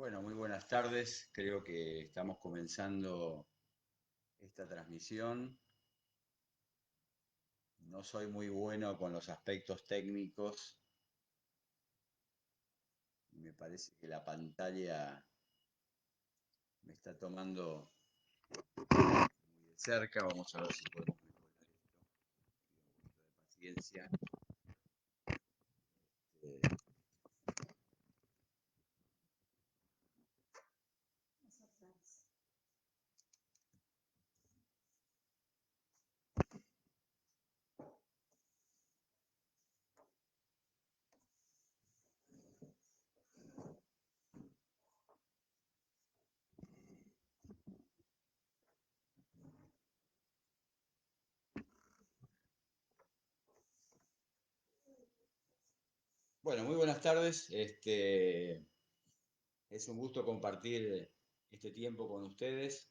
Bueno, muy buenas tardes. Creo que estamos comenzando esta transmisión. No soy muy bueno con los aspectos técnicos y me parece que la pantalla me está tomando muy de cerca. Vamos a ver si podemos mejorar esto. Pido un poquito de paciencia. Eh, bueno, muy buenas tardes. Es un gusto compartir este tiempo con ustedes.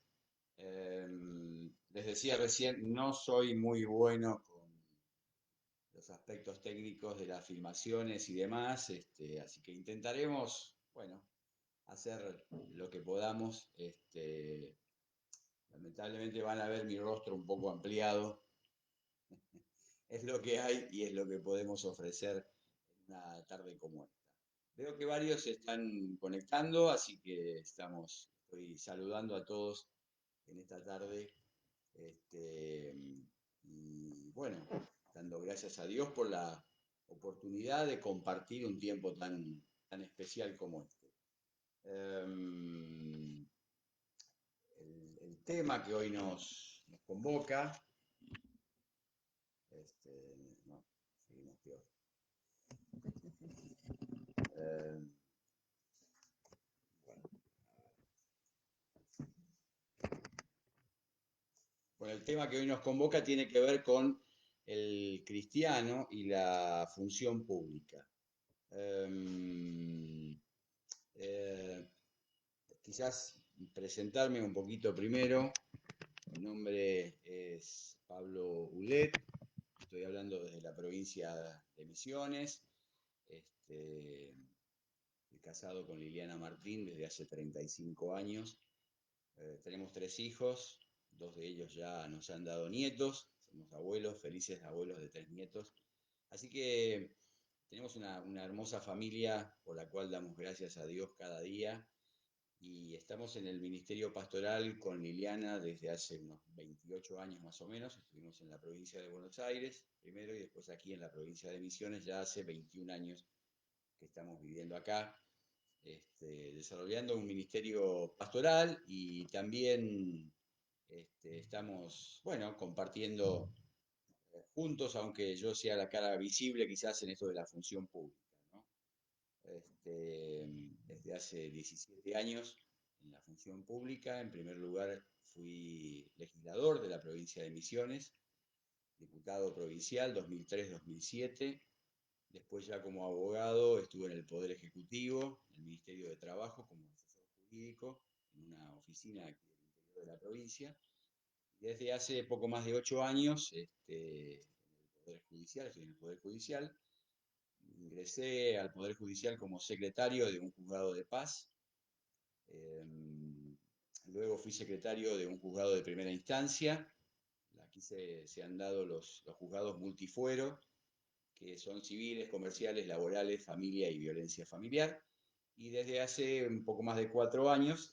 Les decía recién, no soy muy bueno con los aspectos técnicos de las filmaciones y demás, así que intentaremos, bueno, hacer lo que podamos. Lamentablemente van a ver mi rostro un poco ampliado, es lo que hay y es lo que podemos ofrecer en una tarde como esta. Veo que varios se están conectando, así que estoy saludando a todos en esta tarde. Este, y bueno, dando gracias a Dios por la oportunidad de compartir un tiempo tan especial como este. El tema que hoy nos convoca, no, seguimos peor. Eh, bueno, Bueno, el tema que hoy nos convoca tiene que ver con el cristiano y la función pública. Eh, eh, Quizás presentarme un poquito primero. Mi nombre es Pablo Ulet, estoy hablando desde la provincia de Misiones. Este, Estoy casado con Liliana Martín desde hace 35 años. Tenemos 3 hijos, 2 de ellos ya nos han dado nietos, somos abuelos, felices abuelos de 3 nietos. Así que tenemos una hermosa familia por la cual damos gracias a Dios cada día y estamos en el Ministerio Pastoral con Liliana desde hace unos 28 años más o menos. Estuvimos en la provincia de Buenos Aires primero y después aquí en la provincia de Misiones. Ya hace 21 años que estamos viviendo acá, desarrollando un ministerio pastoral y también estamos, bueno, compartiendo juntos, aunque yo sea la cara visible quizás en esto de la función pública, ¿no? Desde hace 17 años en la función pública. En primer lugar, fui legislador de la provincia de Misiones, diputado provincial 2003-2007. Después ya como abogado estuve en el Poder Ejecutivo, en el Ministerio de Trabajo como asesor jurídico, en una oficina aquí del interior de la provincia. Y desde hace poco más de 8 años en el Poder Judicial, estoy en el Poder Judicial. Ingresé al Poder Judicial como secretario de un juzgado de paz. Eh, Luego fui secretario de un juzgado de primera instancia. Aquí se han dado los juzgados multifuero, que son civiles, comerciales, laborales, familia y violencia familiar. Y desde hace un poco más de 4 años,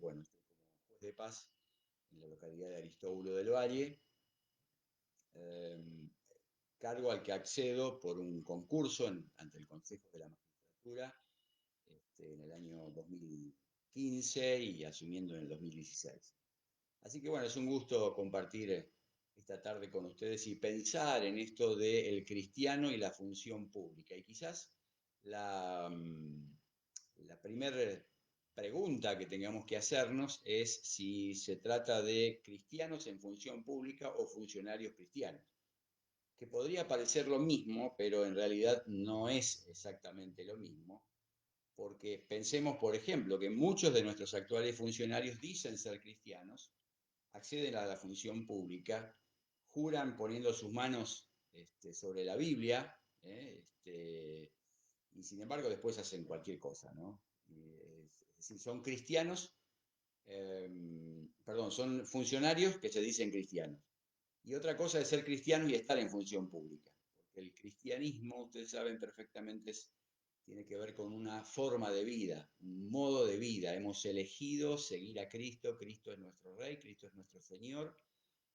bueno, estoy como juez de paz en la localidad de Aristóbulo del Valle, eh, cargo al que accedo por un concurso ante el Consejo de la Magistratura en el año 2015 y asumiendo en el 2016. Así que bueno, es un gusto compartir esta tarde con ustedes y pensar en esto del cristiano y la función pública. Y quizás la, la primera pregunta que tengamos que hacernos es si se trata de cristianos en función pública o funcionarios cristianos, que podría parecer lo mismo, pero en realidad no es exactamente lo mismo, porque pensemos, por ejemplo, que muchos de nuestros actuales funcionarios dicen ser cristianos, acceden a la función pública, juran poniendo sus manos sobre la Biblia, y sin embargo después hacen cualquier cosa, ¿no? decir, son cristianos, perdón, son funcionarios que se dicen cristianos. Y otra cosa es ser cristiano y estar en función pública. Porque el cristianismo, ustedes saben perfectamente, tiene que ver con una forma de vida, un modo de vida. Hemos elegido seguir a Cristo. Cristo es nuestro Rey, Cristo es nuestro Señor,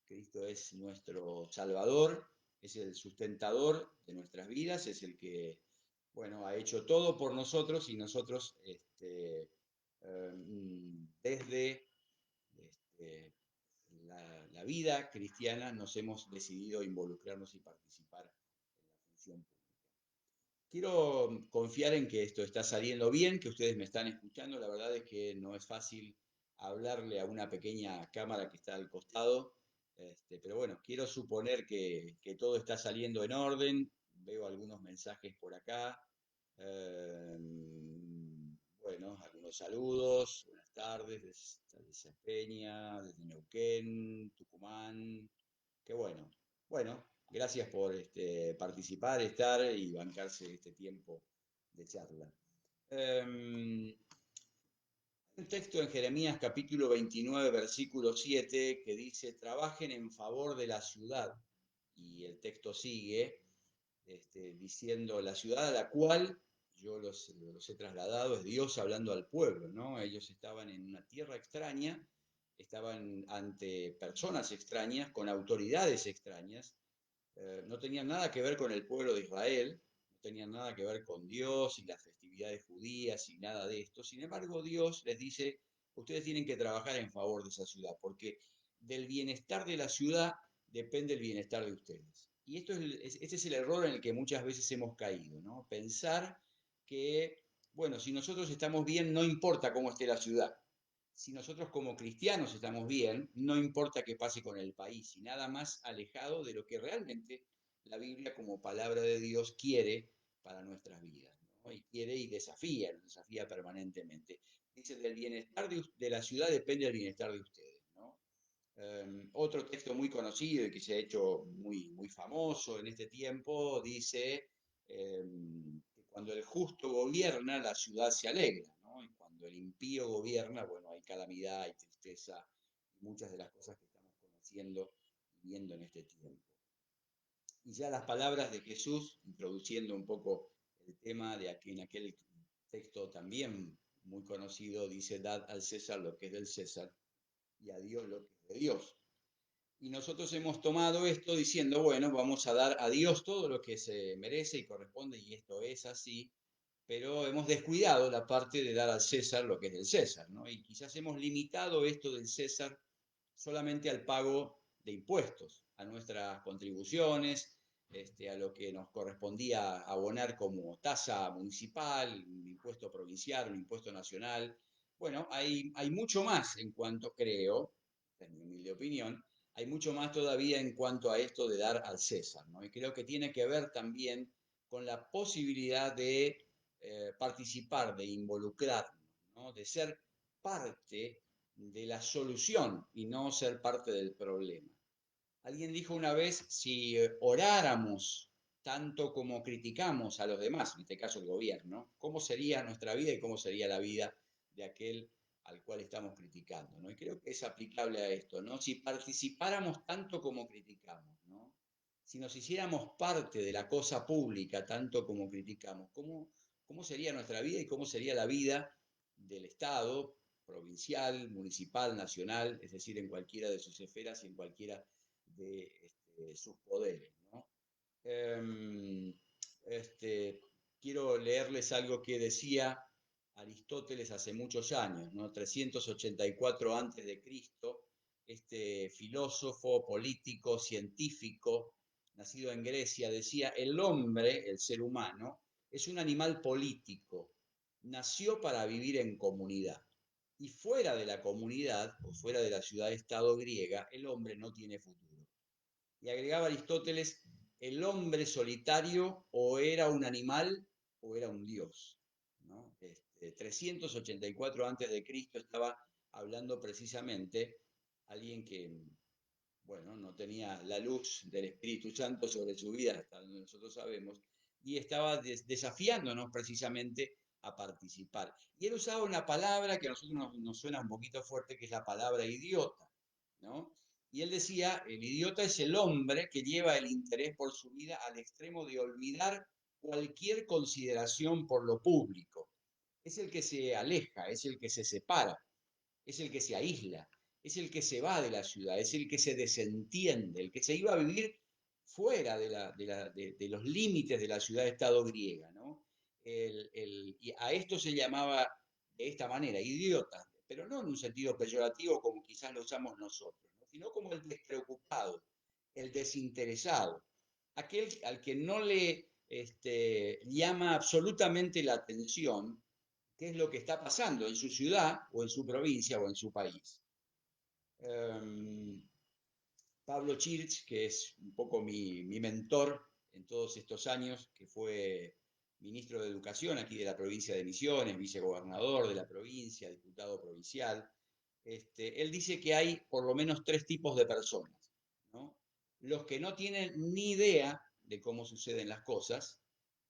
Cristo es nuestro Salvador, es el sustentador de nuestras vidas, es el que, bueno, ha hecho todo por nosotros y nosotros, desde la vida cristiana nos hemos decidido involucrarnos y participar en la función pública. Quiero confiar en que esto está saliendo bien, que ustedes me están escuchando. La verdad es que no es fácil hablarle a una pequeña cámara que está al costado, pero bueno, quiero suponer que todo está saliendo en orden. Veo algunos mensajes por acá. Eh, bueno, algunos saludos, buenas tardes, desde Peña, desde Neuquén, Tucumán, qué bueno. Bueno, gracias por participar, estar y bancarse este tiempo de charla. Un texto en Jeremías capítulo 29, versículo 7, que dice, trabajen en favor de la ciudad. Y el texto sigue diciendo, la ciudad a la cual yo los he trasladado es Dios hablando al pueblo, ¿no? Ellos estaban en una tierra extraña, estaban ante personas extrañas, con autoridades extrañas, no tenían nada que ver con el pueblo de Israel, no tenían nada que ver con Dios y las festividades judías y nada de esto. Sin embargo, Dios les dice, ustedes tienen que trabajar en favor de esa ciudad, porque del bienestar de la ciudad depende el bienestar de ustedes. Y este es el error en el que muchas veces hemos caído, ¿no? Pensar que, bueno, si nosotros estamos bien, no importa cómo esté la ciudad. Si nosotros como cristianos estamos bien, no importa qué pase con el país, y nada más alejado de lo que realmente la Biblia como palabra de Dios quiere para nuestras vidas, ¿no? Y quiere y desafía, nos desafía permanentemente. Dice, del bienestar de la ciudad depende el bienestar de ustedes, ¿no? Otro texto muy conocido y que se ha hecho muy, muy famoso en este tiempo dice que cuando el justo gobierna, la ciudad se alegra, ¿no? Y cuando el impío gobierna, bueno, hay calamidad, hay tristeza, y muchas de las cosas que estamos conociendo y viendo en este tiempo. Y ya las palabras de Jesús, introduciendo un poco el tema de aquí en aquel texto también muy conocido, dice, dad al César lo que es del César y a Dios lo que es de Dios. Y nosotros hemos tomado esto diciendo, bueno, vamos a dar a Dios todo lo que se merece y corresponde, y esto es así, pero hemos descuidado la parte de dar al César lo que es del César, ¿no? Y quizás hemos limitado esto del César solamente al pago de impuestos, a nuestras contribuciones, a lo que nos correspondía abonar como tasa municipal, un impuesto provincial, un impuesto nacional. Bueno, hay mucho más en cuanto creo, en mi humilde opinión, hay mucho más todavía en cuanto a esto de dar al César, ¿no? Y creo que tiene que ver también con la posibilidad de participar, de involucrarnos, ¿no? De ser parte de la solución y no ser parte del problema. Alguien dijo una vez, si oráramos tanto como criticamos a los demás, en este caso el gobierno, ¿cómo sería nuestra vida y cómo sería la vida de aquel al cual estamos criticando? ¿No? Y creo que es aplicable a esto, ¿no? Si participáramos tanto como criticamos, ¿no? Si nos hiciéramos parte de la cosa pública tanto como criticamos, ¿cómo sería nuestra vida y cómo sería la vida del Estado, provincial, municipal, nacional, es decir, en cualquiera de sus esferas y en cualquiera de sus poderes, ¿no? Este, quiero leerles algo que decía Aristóteles hace muchos años, ¿no? 384 antes de Cristo, este filósofo, político, científico, nacido en Grecia, decía, el hombre, el ser humano, es un animal político, nació para vivir en comunidad. Y fuera de la comunidad, o fuera de la ciudad-estado griega, el hombre no tiene futuro. Y agregaba Aristóteles, el hombre solitario o era un animal o era un dios, ¿no? 384 antes de Cristo estaba hablando precisamente alguien que, bueno, no tenía la luz del Espíritu Santo sobre su vida, hasta donde nosotros sabemos, y estaba desafiándonos precisamente a participar. Y él usaba una palabra que a nosotros nos suena un poquito fuerte, que es la palabra idiota, ¿no? Y él decía, el idiota es el hombre que lleva el interés por su vida al extremo de olvidar cualquier consideración por lo público. Es el que se aleja, es el que se separa, es el que se aísla, es el que se va de la ciudad, es el que se desentiende, el que se iba a vivir fuera de los límites de la ciudad-estado griega, ¿no? Y a esto se llamaba de esta manera, idiota, pero no en un sentido peyorativo como quizás lo usamos nosotros, ¿no? Sino como el despreocupado, el desinteresado, aquel al que no le llama absolutamente la atención qué es lo que está pasando en su ciudad o en su provincia o en su país. Pablo Chirch, que es un poco mi mentor en todos estos años, que fue ministro de Educación aquí de la provincia de Misiones, vicegobernador de la provincia, diputado provincial, él dice que hay por lo menos tres tipos de personas, ¿no? Los que no tienen ni idea de cómo suceden las cosas.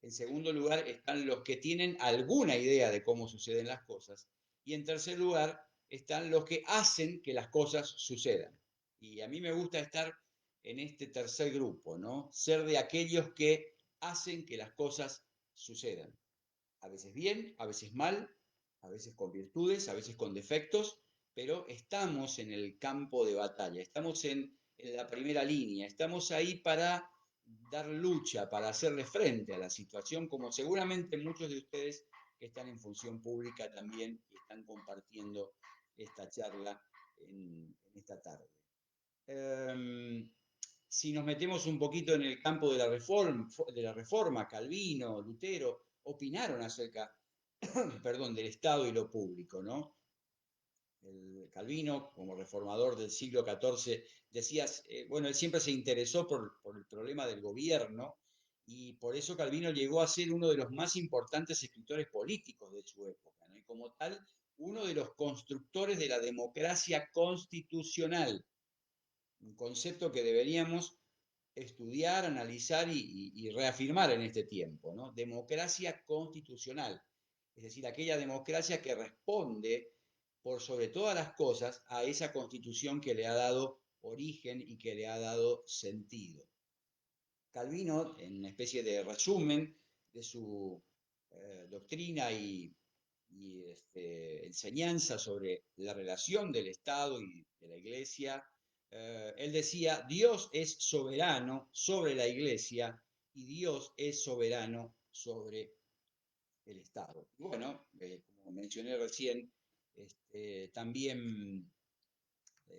En segundo lugar están los que tienen alguna idea de cómo suceden las cosas. Y en tercer lugar están los que hacen que las cosas sucedan. Y a mí me gusta estar en este tercer grupo, ¿no? Ser de aquellos que hacen que las cosas sucedan. A veces bien, a veces mal, a veces con virtudes, a veces con defectos, pero estamos en el campo de batalla, estamos en la primera línea, estamos ahí para dar lucha, para hacerle frente a la situación, como seguramente muchos de ustedes que están en función pública también están compartiendo esta charla en esta tarde. Si nos metemos un poquito en el campo de la reforma, Calvino, Lutero, opinaron acerca, perdón, del Estado y lo público, ¿no? El Calvino, como reformador del siglo XIV, decías, bueno, él siempre se interesó por el problema del gobierno y por eso Calvino llegó a ser uno de los más importantes escritores políticos de su época, ¿no? Y como tal, uno de los constructores de la democracia constitucional, un concepto que deberíamos estudiar, analizar y reafirmar en este tiempo, ¿no? Democracia constitucional, es decir, aquella democracia que responde por sobre todas las cosas a esa constitución que le ha dado origen y que le ha dado sentido. Calvino, en una especie de resumen de su doctrina y enseñanza sobre la relación del Estado y de la Iglesia, él decía, Dios es soberano sobre la Iglesia y Dios es soberano sobre el Estado. Y bueno, como mencioné recién, también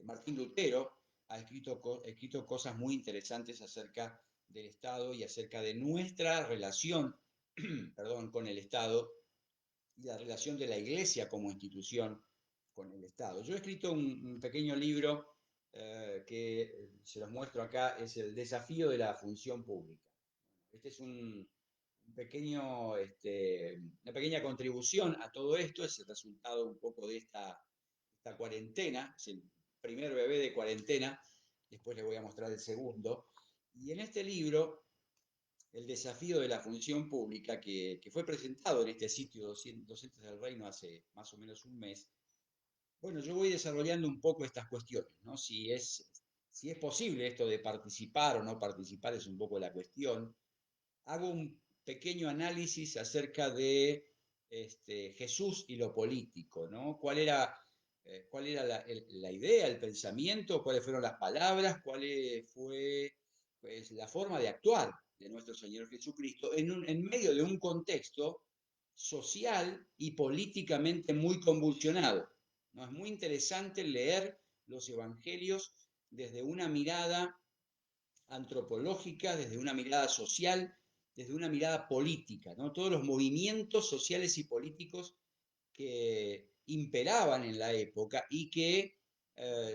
Martín Lutero ha escrito cosas muy interesantes acerca del Estado y acerca de nuestra relación perdón, con el Estado y la relación de la Iglesia como institución con el Estado. Yo he escrito un pequeño libro que se los muestro acá, es El desafío de la función pública. Este es una pequeña contribución a todo esto, es el resultado un poco de esta cuarentena, es el primer bebé de cuarentena, después les voy a mostrar el segundo. Y en este libro el desafío de la función pública que fue presentado en este sitio Docentes del Reino hace más o menos un mes, bueno, yo voy desarrollando un poco estas cuestiones, ¿no? Si es posible esto de participar o no participar es un poco la cuestión. Hago un pequeño análisis acerca de Jesús y lo político, ¿no? Cuál era la idea, el pensamiento, cuáles fueron las palabras, cuál fue pues, la forma de actuar de nuestro Señor Jesucristo en medio de un contexto social y políticamente muy convulsionado, ¿no? Es muy interesante leer los evangelios desde una mirada antropológica, desde una mirada social, desde una mirada política, ¿no? Todos los movimientos sociales y políticos que imperaban en la época y que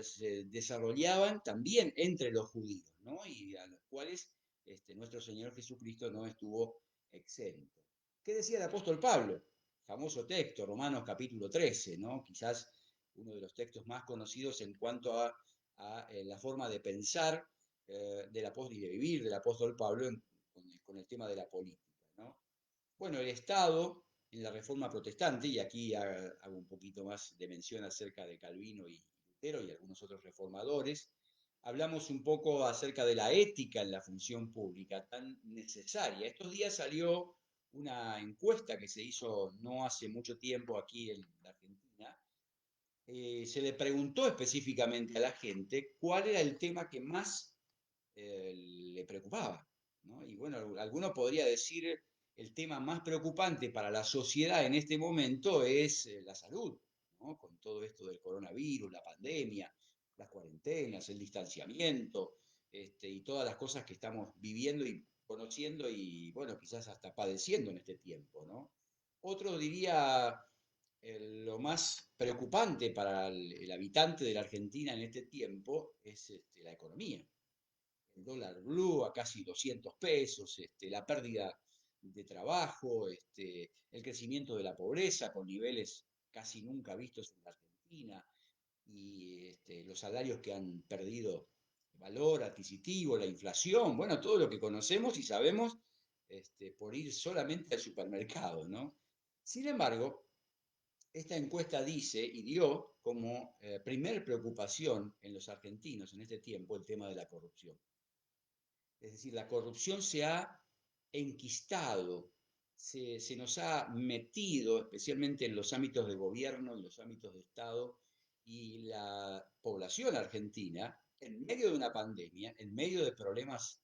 se desarrollaban también entre los judíos, ¿no? Y a los cuales nuestro Señor Jesucristo no estuvo exento. ¿Qué decía el apóstol Pablo? Famoso texto, Romanos capítulo 13, ¿no? Quizás uno de los textos más conocidos en cuanto a la forma de pensar del apóstol y de vivir del apóstol Pablo con el tema de la política, ¿no? Bueno, el Estado en la Reforma Protestante, y aquí hago un poquito más de mención acerca de Calvino y Lutero y algunos otros reformadores, hablamos un poco acerca de la ética en la función pública, tan necesaria. Estos días salió una encuesta que se hizo no hace mucho tiempo aquí en la Argentina. Se le preguntó específicamente a la gente cuál era el tema que más le preocupaba, ¿no? Y bueno, alguno podría decir el tema más preocupante para la sociedad en este momento es la salud, ¿no? Con todo esto del coronavirus, la pandemia, las cuarentenas, el distanciamiento, y todas las cosas que estamos viviendo y conociendo y, bueno, quizás hasta padeciendo en este tiempo, ¿no? Otro diría lo más preocupante para el habitante de la Argentina en este tiempo es la economía. El dólar blue a casi 200 pesos, la pérdida de trabajo, el crecimiento de la pobreza con niveles casi nunca vistos en la Argentina y los salarios que han perdido valor adquisitivo, la inflación, bueno, todo lo que conocemos y sabemos por ir solamente al supermercado, ¿no? Sin embargo, esta encuesta dice y dio como primer preocupación en los argentinos en este tiempo el tema de la corrupción. Es decir, la corrupción se ha enquistado, se nos ha metido, especialmente en los ámbitos de gobierno, en los ámbitos de Estado, y la población argentina, en medio de una pandemia, en medio de problemas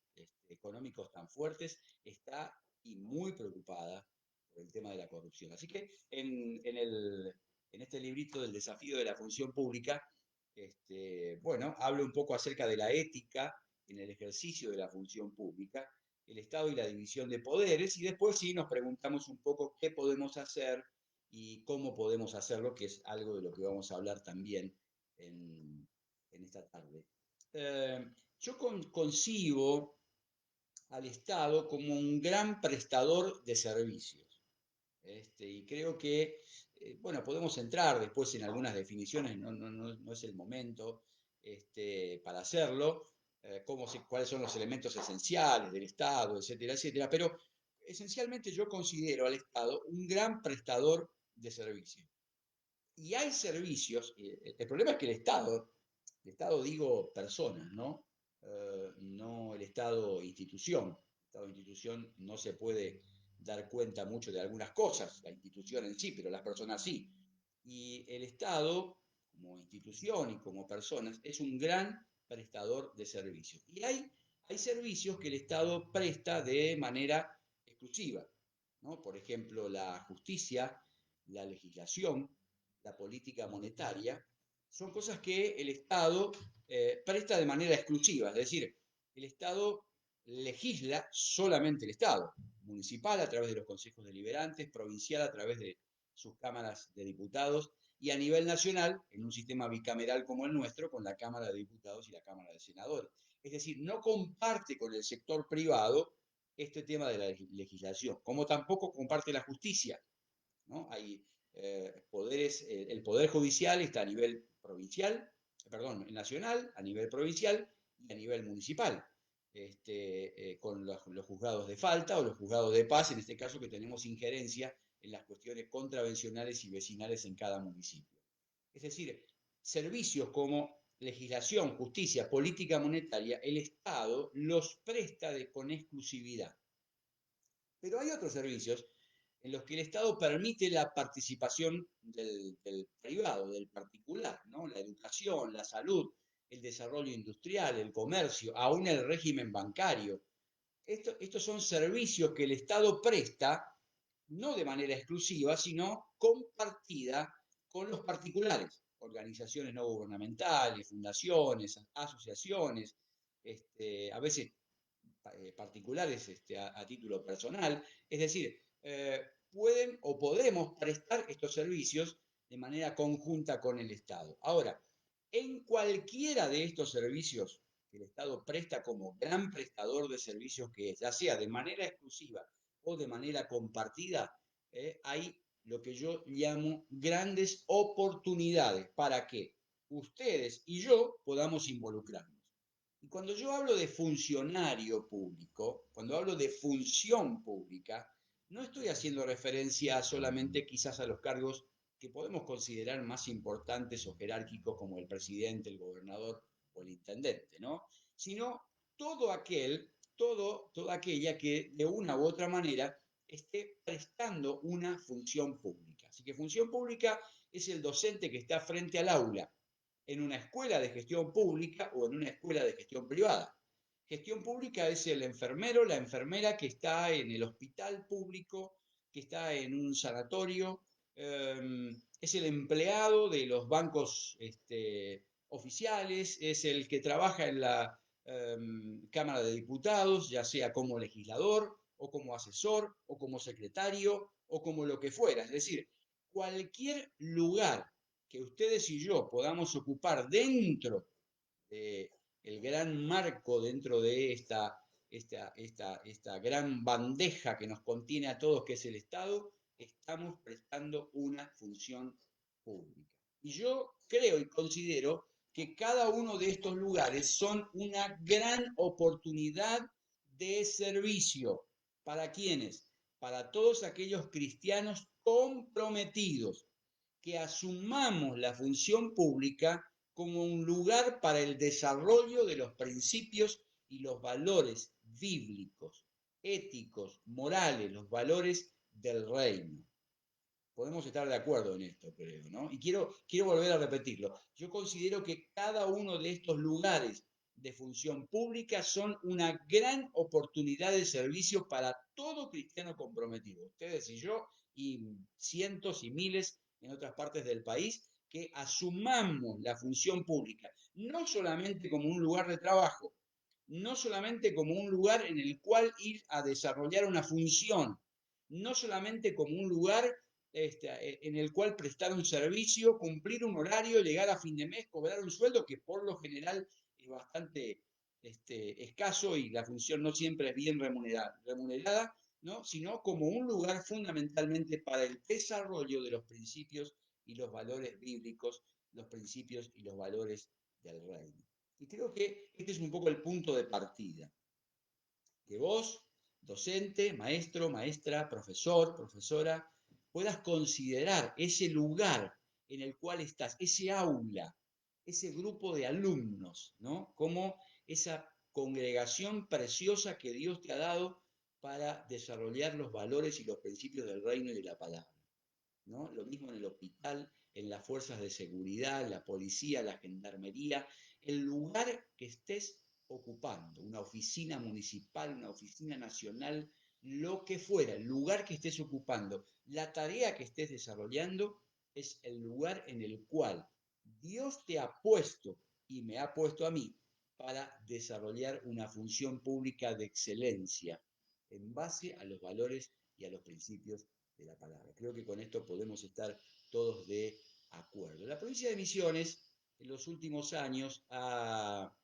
económicos tan fuertes, está y muy preocupada por el tema de la corrupción. Así que en este librito del desafío de la función pública, bueno, hablo un poco acerca de la ética en el ejercicio de la función pública, el Estado y la división de poderes, y después sí nos preguntamos un poco qué podemos hacer y cómo podemos hacerlo, que es algo de lo que vamos a hablar también en esta tarde. Yo concibo al Estado como un gran prestador de servicios. Y creo que, bueno, podemos entrar después en algunas definiciones, no es el momento para hacerlo, cuáles son los elementos esenciales del Estado, etcétera, etcétera, pero esencialmente yo considero al Estado un gran prestador de servicios. Y hay servicios, el problema es que el Estado digo personas, ¿no? No el Estado institución. El Estado institución no se puede dar cuenta mucho de algunas cosas, la institución en sí, pero las personas sí. Y el Estado, como institución y como personas, es un gran prestador de servicios. Y hay servicios que el Estado presta de manera exclusiva, ¿no? Por ejemplo, la justicia, la legislación, la política monetaria, son cosas que el Estado presta de manera exclusiva, es decir, el Estado legisla solamente el Estado, municipal a través de los consejos deliberantes, provincial a través de sus cámaras de diputados y a nivel nacional, en un sistema bicameral como el nuestro, con la Cámara de Diputados y la Cámara de Senadores. Es decir, no comparte con el sector privado este tema de la legislación, como tampoco comparte la justicia, ¿no? Hay poderes, el Poder Judicial está a nivel provincial, perdón, nacional, a nivel provincial y a nivel municipal, con los juzgados de falta o los juzgados de paz, en este caso que tenemos injerencia en las cuestiones contravencionales y vecinales en cada municipio. Es decir, servicios como legislación, justicia, política monetaria, el Estado los presta con exclusividad. Pero hay otros servicios en los que el Estado permite la participación del privado, del particular, ¿no? La educación, la salud, el desarrollo industrial, el comercio, aún el régimen bancario. Estos son servicios que el Estado presta, no de manera exclusiva, sino compartida con los particulares, organizaciones no gubernamentales, fundaciones, asociaciones, a veces particulares a título personal. Es decir, pueden o podemos prestar estos servicios de manera conjunta con el Estado. Ahora, en cualquiera de estos servicios que el Estado presta como gran prestador de servicios que es, ya sea de manera exclusiva o de manera compartida, hay lo que yo llamo grandes oportunidades para que ustedes y yo podamos involucrarnos. Y cuando yo hablo de funcionario público, cuando hablo de función pública, No estoy haciendo referencia solamente quizás a los cargos que podemos considerar más importantes o jerárquicos como el presidente, el gobernador o el intendente, ¿no? Sino toda aquella que de una u otra manera esté prestando una función pública. Así que función pública es el docente que está frente al aula en una escuela de gestión pública o en una escuela de gestión privada. Gestión pública es el enfermero, la enfermera que está en el hospital público, que está en un sanatorio, es el empleado de los bancos oficiales, es el que trabaja en la Cámara de Diputados, ya sea como legislador o como asesor o como secretario o como lo que fuera. Es decir, cualquier lugar que ustedes y yo podamos ocupar dentro del gran marco, dentro de esta gran bandeja que nos contiene a todos, que es el Estado, estamos prestando una función pública. Y yo creo y considero que cada uno de estos lugares son una gran oportunidad de servicio. ¿Para quiénes? Para todos aquellos cristianos comprometidos que asumamos la función pública como un lugar para el desarrollo de los principios y los valores bíblicos, éticos, morales, los valores del reino. Podemos estar de acuerdo en esto, creo, ¿no? Y quiero volver a repetirlo. Yo considero que cada uno de estos lugares de función pública son una gran oportunidad de servicio para todo cristiano comprometido, ustedes y yo, y cientos y miles en otras partes del país, que asumamos la función pública, no solamente como un lugar de trabajo, no solamente como un lugar en el cual ir a desarrollar una función, no solamente como un lugar en el cual prestar un servicio, cumplir un horario, llegar a fin de mes, cobrar un sueldo que por lo general es bastante escaso y la función no siempre es bien remunerada, ¿no? Sino como un lugar fundamentalmente para el desarrollo de los principios y los valores bíblicos, los principios y los valores del reino. Y creo que este es un poco el punto de partida. Que vos, docente, maestro, maestra, profesor, profesora, puedas considerar ese lugar en el cual estás, ese aula, ese grupo de alumnos, ¿no? Como esa congregación preciosa que Dios te ha dado para desarrollar los valores y los principios del reino y de la palabra, ¿no? Lo mismo en el hospital, en las fuerzas de seguridad, la policía, la gendarmería, el lugar que estés ocupando, una oficina municipal, una oficina nacional, lo que fuera, el lugar que estés ocupando, la tarea que estés desarrollando, es el lugar en el cual Dios te ha puesto y me ha puesto a mí para desarrollar una función pública de excelencia en base a los valores y a los principios de la palabra. Creo que con esto podemos estar todos de acuerdo. La provincia de Misiones en los últimos años ha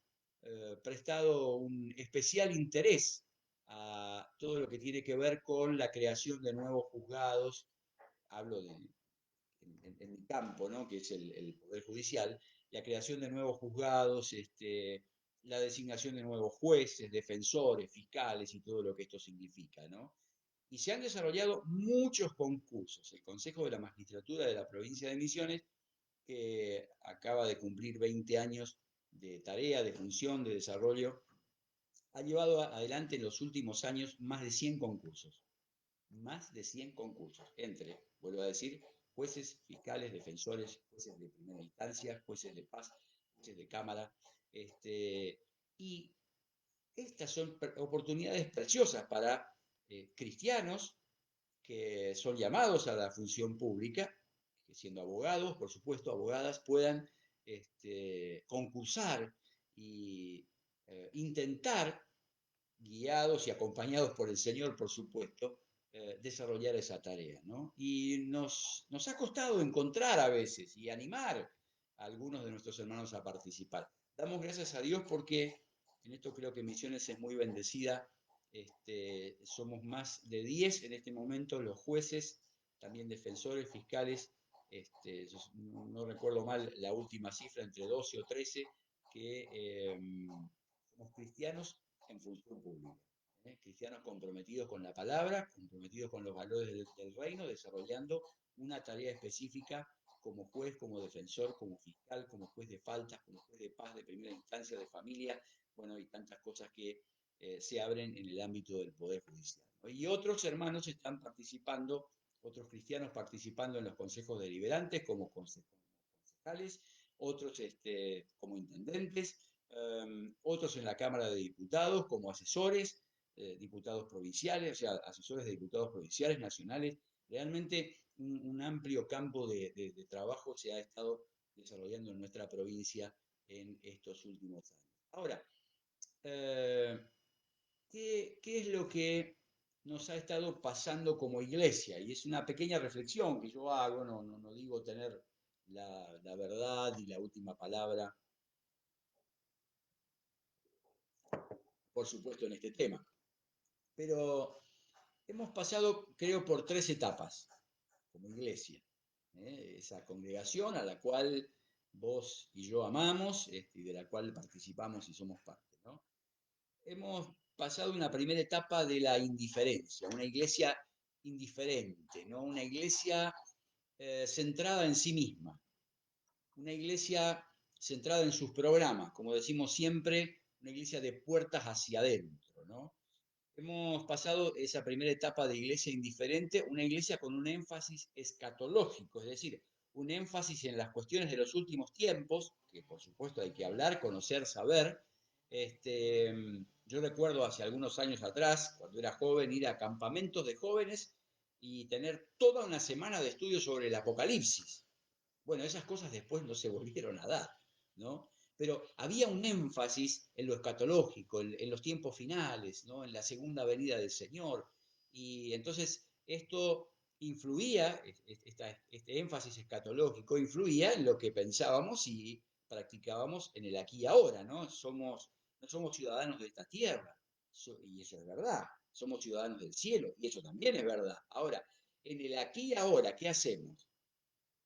prestado un especial interés a todo lo que tiene que ver con la creación de nuevos juzgados, hablo en mi campo, ¿no? Que es el Poder Judicial, la creación de nuevos juzgados, la designación de nuevos jueces, defensores, fiscales y todo lo que esto significa, ¿no? Y se han desarrollado muchos concursos. El Consejo de la Magistratura de la provincia de Misiones, que acaba de cumplir 20 años de tarea, de función, de desarrollo, ha llevado adelante en los últimos años más de 100 concursos. Más de 100 concursos entre, vuelvo a decir, jueces, fiscales, defensores, jueces de primera instancia, jueces de paz, jueces de cámara. Y estas son oportunidades preciosas para cristianos que son llamados a la función pública, que siendo abogados, por supuesto, abogadas, puedan concursar y intentar, guiados y acompañados por el Señor, por supuesto, desarrollar esa tarea, ¿no? Y nos ha costado encontrar a veces y animar a algunos de nuestros hermanos a participar. Damos gracias a Dios porque en esto creo que Misiones es muy bendecida. Somos más de 10 en este momento los jueces, también defensores, fiscales, no recuerdo mal la última cifra, entre 12 o 13, que somos cristianos en función pública. Cristianos comprometidos con la palabra, comprometidos con los valores del reino, desarrollando una tarea específica como juez, como defensor, como fiscal, como juez de faltas, como juez de paz, de primera instancia, de familia, bueno, y tantas cosas que se abren en el ámbito del Poder Judicial, ¿no? Y otros hermanos están participando, otros cristianos participando en los consejos deliberantes como concejales, otros como intendentes, otros en la Cámara de Diputados como asesores, diputados provinciales, o sea, asesores de diputados provinciales, nacionales. Realmente un amplio campo de trabajo se ha estado desarrollando en nuestra provincia en estos últimos años. Ahora, eh, ¿qué es lo que nos ha estado pasando como iglesia? Y es una pequeña reflexión que yo hago, no digo tener la verdad y la última palabra, por supuesto, en este tema. Pero hemos pasado, creo, por tres etapas como iglesia. Esa congregación a la cual vos y yo amamos y de la cual participamos y somos parte, ¿no? Hemos pasado una primera etapa de la indiferencia, una iglesia indiferente, ¿no? Una iglesia centrada en sí misma, una iglesia centrada en sus programas, como decimos siempre, una iglesia de puertas hacia adentro, ¿no? Hemos pasado esa primera etapa de iglesia indiferente, una iglesia con un énfasis escatológico, es decir, un énfasis en las cuestiones de los últimos tiempos, que por supuesto hay que hablar, conocer, saber. Yo recuerdo hace algunos años atrás, cuando era joven, ir a campamentos de jóvenes y tener toda una semana de estudio sobre el Apocalipsis. Bueno, esas cosas después no se volvieron a dar, ¿no? Pero había un énfasis en lo escatológico, en los tiempos finales, ¿no? En la segunda venida del Señor. Y entonces esto influía, este énfasis escatológico influía en lo que pensábamos y practicábamos en el aquí y ahora, ¿no? No somos ciudadanos de esta tierra, y eso es verdad. Somos ciudadanos del cielo, y eso también es verdad. Ahora, en el aquí y ahora, ¿qué hacemos?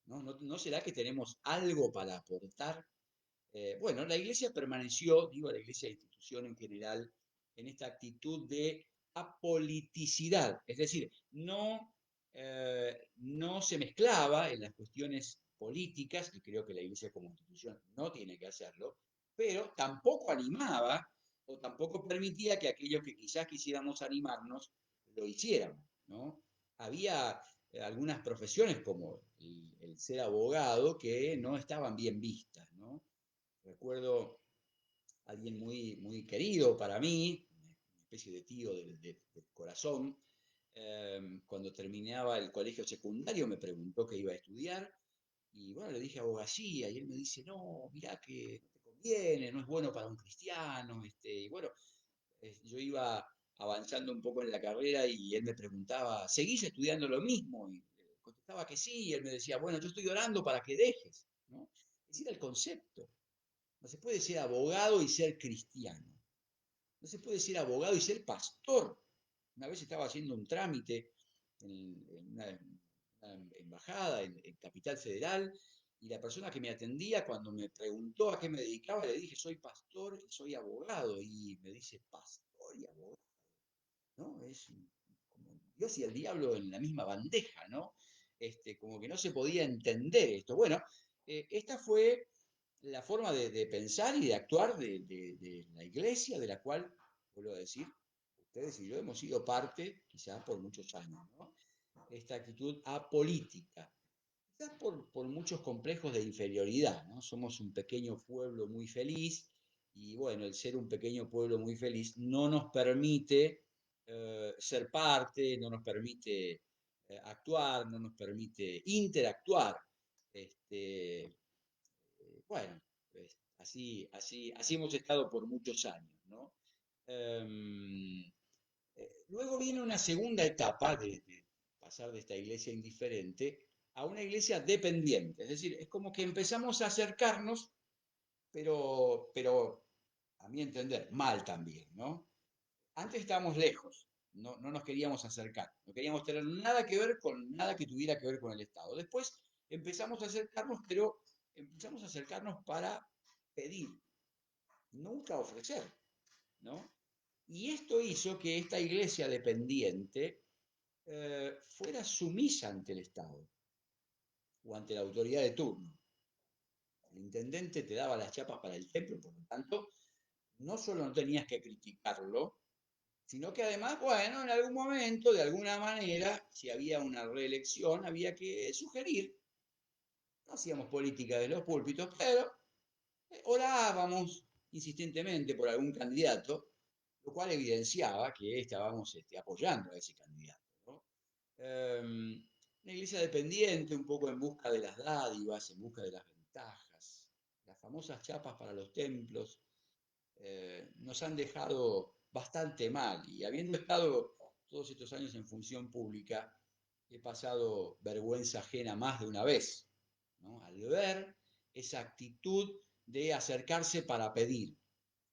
¿No será que tenemos algo para aportar? Bueno, la iglesia permaneció, digo la iglesia de institución en general, en esta actitud de apoliticidad, es decir, no se mezclaba en las cuestiones políticas, y creo que la iglesia como institución no tiene que hacerlo, pero tampoco animaba o tampoco permitía que aquellos que quizás quisiéramos animarnos lo hiciéramos, ¿no? Había algunas profesiones como el ser abogado que no estaban bien vistas, ¿no? Recuerdo a alguien muy querido para mí, una especie de tío del corazón, cuando terminaba el colegio secundario me preguntó qué iba a estudiar y bueno, le dije abogacía y él me dice, no, mirá que no te conviene, no es bueno para un cristiano, y bueno, yo iba avanzando un poco en la carrera y él me preguntaba, ¿seguís estudiando lo mismo? Y contestaba que sí, y él me decía, bueno, yo estoy orando para que dejes, ¿no? Ese era el concepto. No se puede ser abogado y ser cristiano. No se puede ser abogado y ser pastor. Una vez estaba haciendo un trámite en una embajada en Capital Federal y la persona que me atendía cuando me preguntó a qué me dedicaba le dije soy pastor y soy abogado y me dice pastor y abogado, ¿no? Es como Dios y el diablo en la misma bandeja, ¿no? Como que no se podía entender esto. Bueno, esta fue la forma de pensar y de actuar de la iglesia, de la cual, vuelvo a decir, ustedes y yo hemos sido parte, quizás por muchos años, ¿no? Esta actitud apolítica, quizás por muchos complejos de inferioridad, ¿no? Somos un pequeño pueblo muy feliz y bueno, el ser un pequeño pueblo muy feliz no nos permite ser parte, no nos permite actuar, no nos permite interactuar. Este, bueno, pues, así hemos estado por muchos años, ¿no? Em, Luego viene una segunda etapa de pasar de esta iglesia indiferente a una iglesia dependiente, es decir, es como que empezamos a acercarnos, pero a mi entender, mal también, ¿no? Antes estábamos lejos, no nos queríamos acercar, no queríamos tener nada que ver con nada que tuviera que ver con el Estado. Después empezamos a acercarnos, pero empezamos a acercarnos para pedir, nunca ofrecer, ¿no? Y esto hizo que esta iglesia dependiente fuera sumisa ante el Estado o ante la autoridad de turno. El intendente te daba las chapas para el templo, por lo tanto, no solo no tenías que criticarlo, sino que además, bueno, en algún momento, de alguna manera, si había una reelección, había que sugerir, no hacíamos política de los púlpitos, pero orábamos insistentemente por algún candidato, lo cual evidenciaba que estábamos apoyando a ese candidato, ¿no? Una iglesia dependiente, un poco en busca de las dádivas, en busca de las ventajas, las famosas chapas para los templos, nos han dejado bastante mal. Y habiendo estado todos estos años en función pública, he pasado vergüenza ajena más de una vez, ¿no? Al ver esa actitud de acercarse para pedir,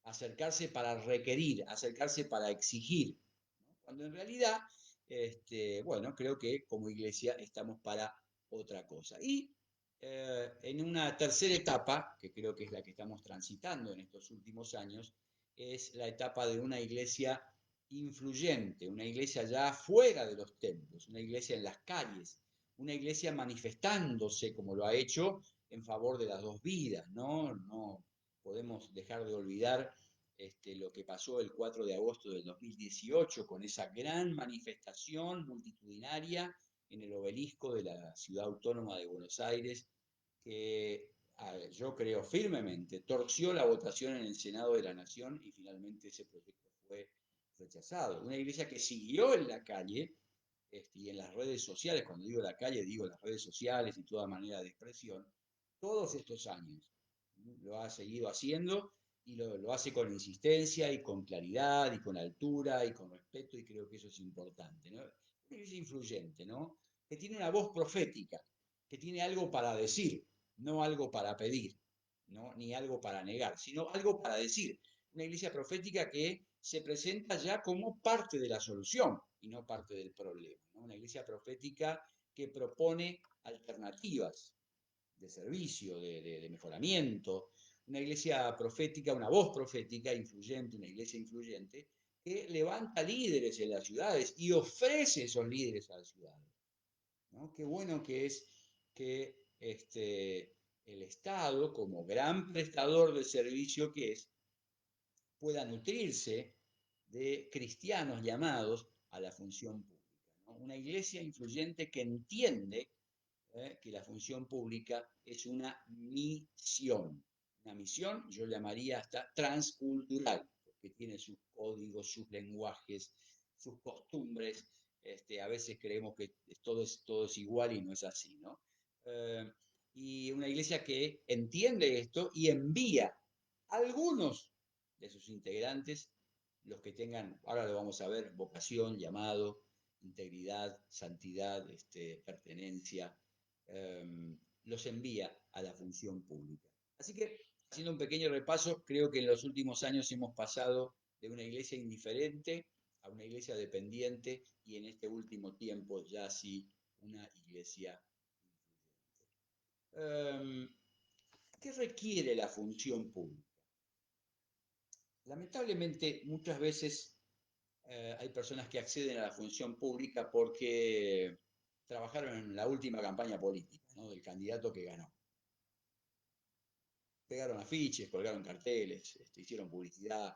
acercarse para requerir, acercarse para exigir, ¿no? Cuando en realidad, bueno, creo que como iglesia estamos para otra cosa. Y en una tercera etapa, que creo que es la que estamos transitando en estos últimos años, es la etapa de una iglesia influyente, una iglesia ya fuera de los templos, una iglesia en las calles, una iglesia manifestándose como lo ha hecho en favor de las dos vidas, ¿no? No podemos dejar de olvidar lo que pasó el 4 de agosto del 2018 con esa gran manifestación multitudinaria en el obelisco de la ciudad autónoma de Buenos Aires, que yo creo firmemente torció la votación en el Senado de la Nación y finalmente ese proyecto fue rechazado. Una iglesia que siguió en la calle y en las redes sociales, cuando digo la calle, digo las redes sociales y toda manera de expresión, todos estos años. Lo ha seguido haciendo y lo hace con insistencia y con claridad y con altura y con respeto y creo que eso es importante, ¿no? Una iglesia influyente, ¿no? Que tiene una voz profética, que tiene algo para decir, no algo para pedir, ¿no? Ni algo para negar, sino algo para decir. Una iglesia profética que se presenta ya como parte de la solución y no parte del problema, ¿no? Una iglesia profética que propone alternativas de servicio, de mejoramiento, una iglesia profética, una voz profética influyente, una iglesia influyente, que levanta líderes en las ciudades y ofrece esos líderes a las ciudades, ¿no? Qué bueno que es que el Estado, como gran prestador de servicio que es, pueda nutrirse de cristianos llamados a la función pública, ¿no? Una iglesia influyente que entiende que la función pública es una misión yo llamaría hasta transcultural, porque tiene sus códigos, sus lenguajes, sus costumbres, a veces creemos que todo es igual y no es así, ¿no? Y una iglesia que entiende esto y envía a algunos de sus integrantes, los que tengan, ahora lo vamos a ver, vocación, llamado, integridad, santidad, pertenencia, los envía a la función pública. Así que, haciendo un pequeño repaso, creo que en los últimos años hemos pasado de una iglesia indiferente a una iglesia dependiente y en este último tiempo ya sí una iglesia influyente. ¿Qué requiere la función pública? Lamentablemente, muchas veces hay personas que acceden a la función pública porque trabajaron en la última campaña política, ¿no? Del candidato que ganó. Pegaron afiches, colgaron carteles, hicieron publicidad,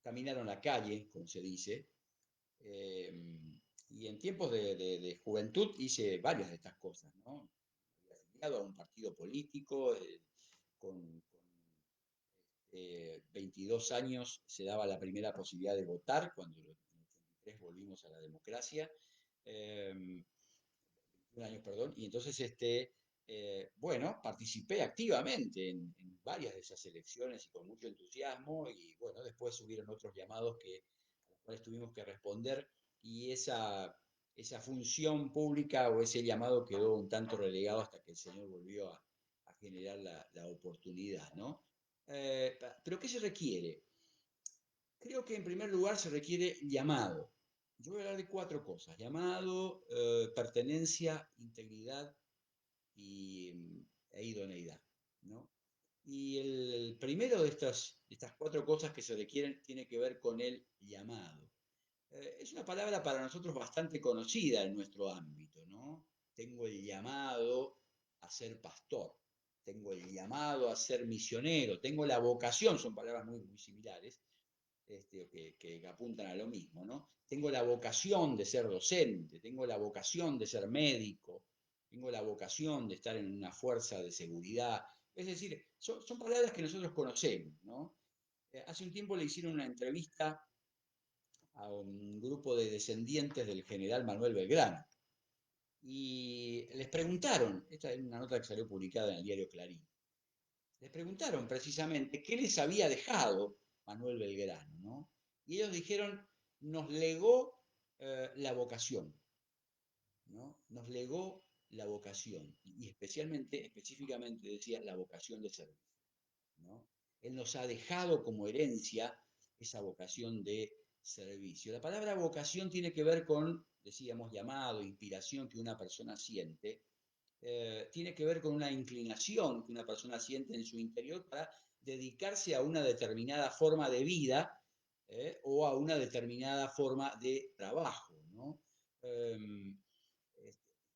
caminaron la calle, como se dice. Eh, y en tiempos de juventud hice varias de estas cosas, ¿no? Había afiliado a un partido político, con 22 años se daba la primera posibilidad de votar, cuando en el 83 volvimos a la democracia. 21 años, perdón, y entonces, bueno, participé activamente en varias de esas elecciones y con mucho entusiasmo, y bueno, después hubieron otros llamados a los cuales tuvimos que responder, y esa función pública o ese llamado quedó un tanto relegado hasta que el Señor volvió a generar la oportunidad, ¿no? Pero ¿qué se requiere? Creo que en primer lugar se requiere llamado. Yo voy a hablar de cuatro cosas: llamado, pertenencia, integridad e idoneidad, ¿no? Y el primero de estas cuatro cosas que se requieren tiene que ver con el llamado. Es una palabra para nosotros bastante conocida en nuestro ámbito, ¿no? Tengo el llamado a ser pastor, tengo el llamado a ser misionero, tengo la vocación, son palabras muy similares, que apuntan a lo mismo, ¿no? Tengo la vocación de ser docente, tengo la vocación de ser médico, tengo la vocación de estar en una fuerza de seguridad. Es decir, son palabras que nosotros conocemos, ¿no? Hace un tiempo le hicieron una entrevista a un grupo de descendientes del general Manuel Belgrano y les preguntaron, esta es una nota que salió publicada en el diario Clarín, les preguntaron precisamente qué les había dejado Manuel Belgrano, ¿no? Y ellos dijeron, nos legó la vocación, ¿no? Nos legó la vocación, y específicamente decía la vocación de servicio, ¿no? Él nos ha dejado como herencia esa vocación de servicio. La palabra vocación tiene que ver con, decíamos, llamado, inspiración que una persona siente, tiene que ver con una inclinación que una persona siente en su interior para dedicarse a una determinada forma de vida, o a una determinada forma de trabajo, ¿no? Eh,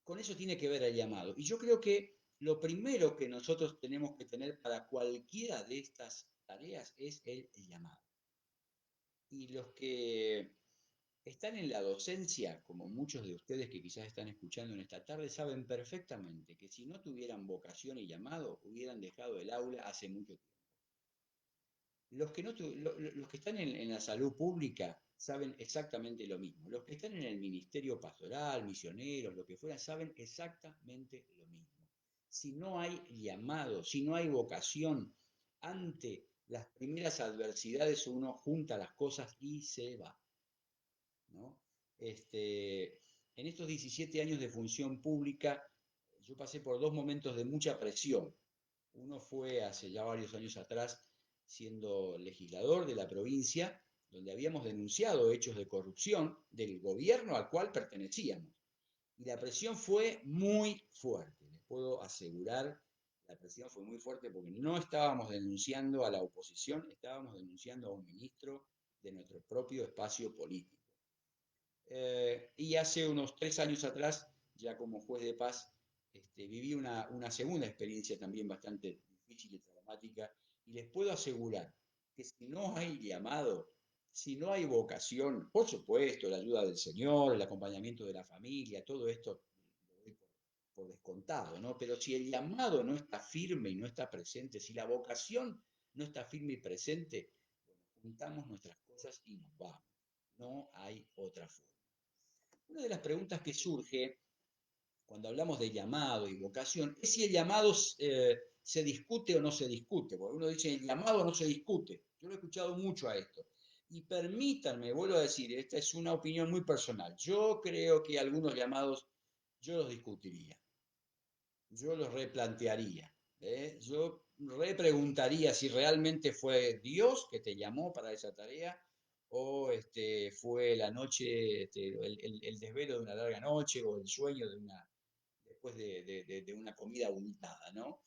con eso tiene que ver el llamado. Y yo creo que lo primero que nosotros tenemos que tener para cualquiera de estas tareas es el llamado. Y los que están en la docencia, como muchos de ustedes que quizás están escuchando en esta tarde, saben perfectamente que si no tuvieran vocación y llamado, hubieran dejado el aula hace mucho tiempo. Los que están en la salud pública saben exactamente lo mismo. Los que están en el ministerio pastoral, misioneros, lo que fuera, saben exactamente lo mismo. Si no hay llamado, si no hay vocación, ante las primeras adversidades uno junta las cosas y se va, ¿no? En estos 17 años de función pública, yo pasé por dos momentos de mucha presión. Uno fue hace ya varios años atrás, siendo legislador de la provincia, donde habíamos denunciado hechos de corrupción del gobierno al cual pertenecíamos. Y la presión fue muy fuerte, les puedo asegurar, la presión fue muy fuerte porque no estábamos denunciando a la oposición, estábamos denunciando a un ministro de nuestro propio espacio político. Y hace unos 3 años atrás, ya como juez de paz, viví una segunda experiencia también bastante difícil y traumática, y les puedo asegurar que si no hay llamado, si no hay vocación, por supuesto, la ayuda del Señor, el acompañamiento de la familia, todo esto lo doy por descontado, ¿no? Pero si el llamado no está firme y no está presente, si la vocación no está firme y presente, bueno, juntamos nuestras cosas y nos vamos. No hay otra forma. Una de las preguntas que surge cuando hablamos de llamado y vocación es si el llamado se discute o no se discute, porque uno dice el llamado no se discute. Yo lo he escuchado mucho a esto. Y permítanme, vuelvo a decir, esta es una opinión muy personal. Yo creo que algunos llamados yo los discutiría, yo los replantearía. Yo repreguntaría si realmente fue Dios que te llamó para esa tarea o fue la noche, el desvelo de una larga noche o el sueño después de una comida abultada, ¿no?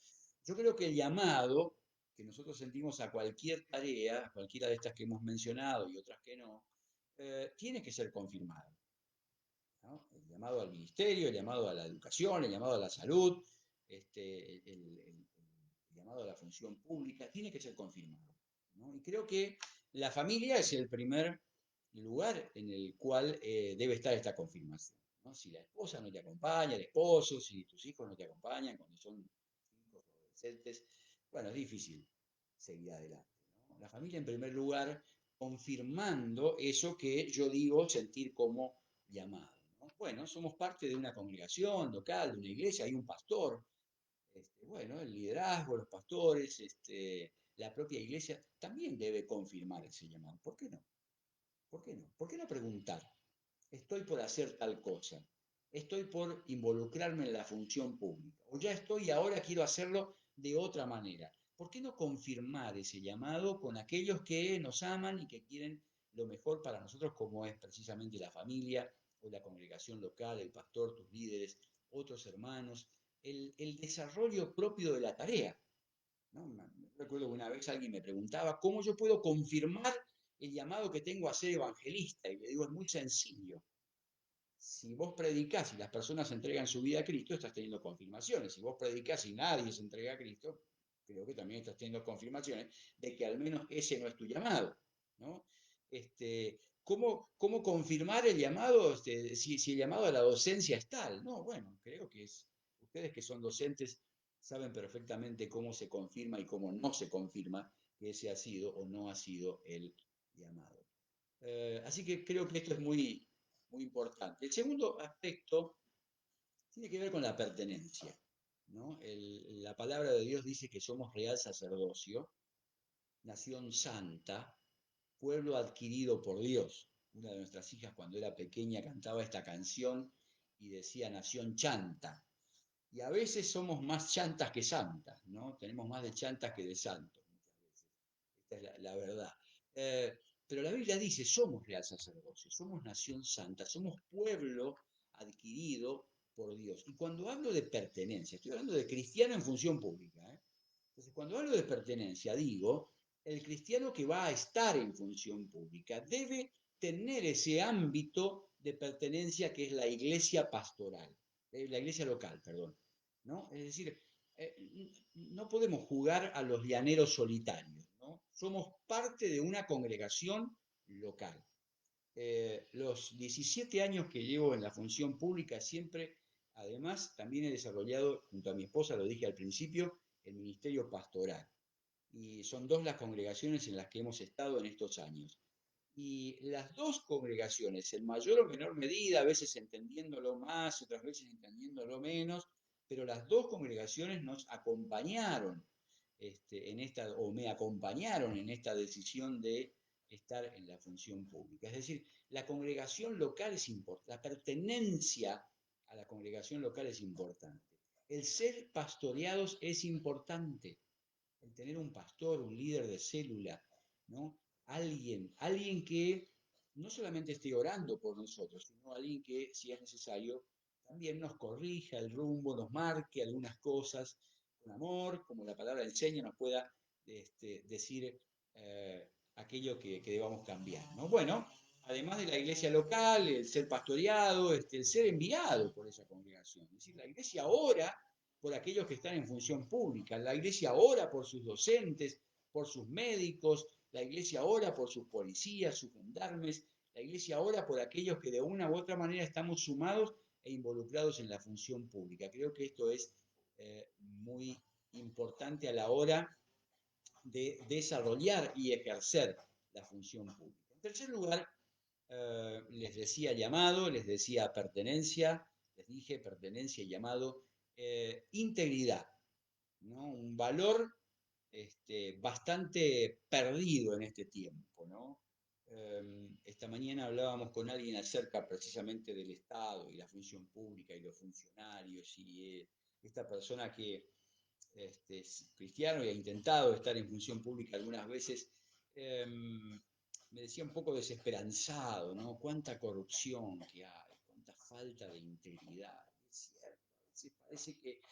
Yo creo que el llamado que nosotros sentimos a cualquier tarea, cualquiera de estas que hemos mencionado y otras que no, tiene que ser confirmado, ¿no? El llamado al ministerio, el llamado a la educación, el llamado a la salud, el llamado a la función pública, tiene que ser confirmado, ¿no? Y creo que la familia es el primer lugar en el cual debe estar esta confirmación, ¿no? Si la esposa no te acompaña, el esposo, si tus hijos no te acompañan cuando son hijos o adolescentes, bueno, es difícil seguir adelante, ¿no? La familia en primer lugar, confirmando eso que yo digo sentir como llamado, ¿no? Bueno, somos parte de una congregación local, de una iglesia, hay un pastor, bueno, el liderazgo, los pastores, la propia iglesia también debe confirmar ese llamado. ¿Por qué no? ¿Por qué no? ¿Por qué no preguntar? Estoy por hacer tal cosa. Estoy por involucrarme en la función pública. O ya estoy y ahora quiero hacerlo de otra manera. ¿Por qué no confirmar ese llamado con aquellos que nos aman y que quieren lo mejor para nosotros, como es precisamente la familia o la congregación local, el pastor, tus líderes, otros hermanos, el desarrollo propio de la tarea? ¿no? Recuerdo que una vez alguien me preguntaba cómo yo puedo confirmar el llamado que tengo a ser evangelista. Y le digo, es muy sencillo. Si vos predicás y las personas entregan su vida a Cristo, estás teniendo confirmaciones. Si vos predicás y nadie se entrega a Cristo, creo que también estás teniendo confirmaciones de que al menos ese no es tu llamado, ¿no? ¿Cómo confirmar el llamado? Si el llamado a la docencia es tal, no, bueno, creo que ustedes que son docentes saben perfectamente cómo se confirma y cómo no se confirma que ese ha sido o no ha sido el llamado. Así que creo que esto es muy importante. El segundo aspecto tiene que ver con la pertenencia, ¿no? La palabra de Dios dice que somos real sacerdocio, nación santa, pueblo adquirido por Dios. Una de nuestras hijas cuando era pequeña cantaba esta canción y decía nación chanta. Y a veces somos más chantas que santas, ¿no? Tenemos más de chantas que de santos muchas veces. Esta es la verdad. Eh, pero la Biblia dice, somos real sacerdocio, somos nación santa, somos pueblo adquirido por Dios. Y cuando hablo de pertenencia, estoy hablando de cristiano en función pública, ¿eh? Entonces, cuando hablo de pertenencia, digo, el cristiano que va a estar en función pública debe tener ese ámbito de pertenencia que es la iglesia pastoral, la iglesia local, perdón, ¿no? Es decir, no podemos jugar a los llaneros solitarios, ¿no? Somos parte de una congregación local. Los 17 años que llevo en la función pública siempre, además, también he desarrollado, junto a mi esposa, lo dije al principio, el ministerio pastoral. Y son dos las congregaciones en las que hemos estado en estos años. Y las dos congregaciones, en mayor o menor medida, a veces entendiéndolo más, otras veces entendiéndolo menos, pero las dos congregaciones nos acompañaron en esta, o me acompañaron en esta decisión de estar en la función pública. Es decir, la congregación local es importante, la pertenencia a la congregación local es importante. El ser pastoreados es importante, el tener un pastor, un líder de célula, ¿no? Alguien que no solamente esté orando por nosotros, sino alguien que, si es necesario, también nos corrija el rumbo, nos marque algunas cosas con amor, como la palabra enseña, nos pueda decir aquello que debamos cambiar, ¿no? Bueno, además de la iglesia local, el ser pastoreado, el ser enviado por esa congregación. Es decir, la iglesia ora por aquellos que están en función pública. La iglesia ora por sus docentes, por sus médicos, la iglesia ora por sus policías, sus gendarmes, la iglesia ora por aquellos que de una u otra manera estamos sumados e involucrados en la función pública. Creo que esto es muy importante a la hora de desarrollar y ejercer la función pública. En tercer lugar, les decía llamado, les decía pertenencia, les dije pertenencia y llamado, integridad, ¿no? Un valor bastante perdido en este tiempo, ¿no? Esta mañana hablábamos con alguien acerca precisamente del Estado y la función pública y los funcionarios y esta persona que es cristiano y ha intentado estar en función pública algunas veces, me decía un poco desesperanzado, ¿no? Cuánta corrupción que hay, cuánta falta de integridad. Es cierto, a veces parece que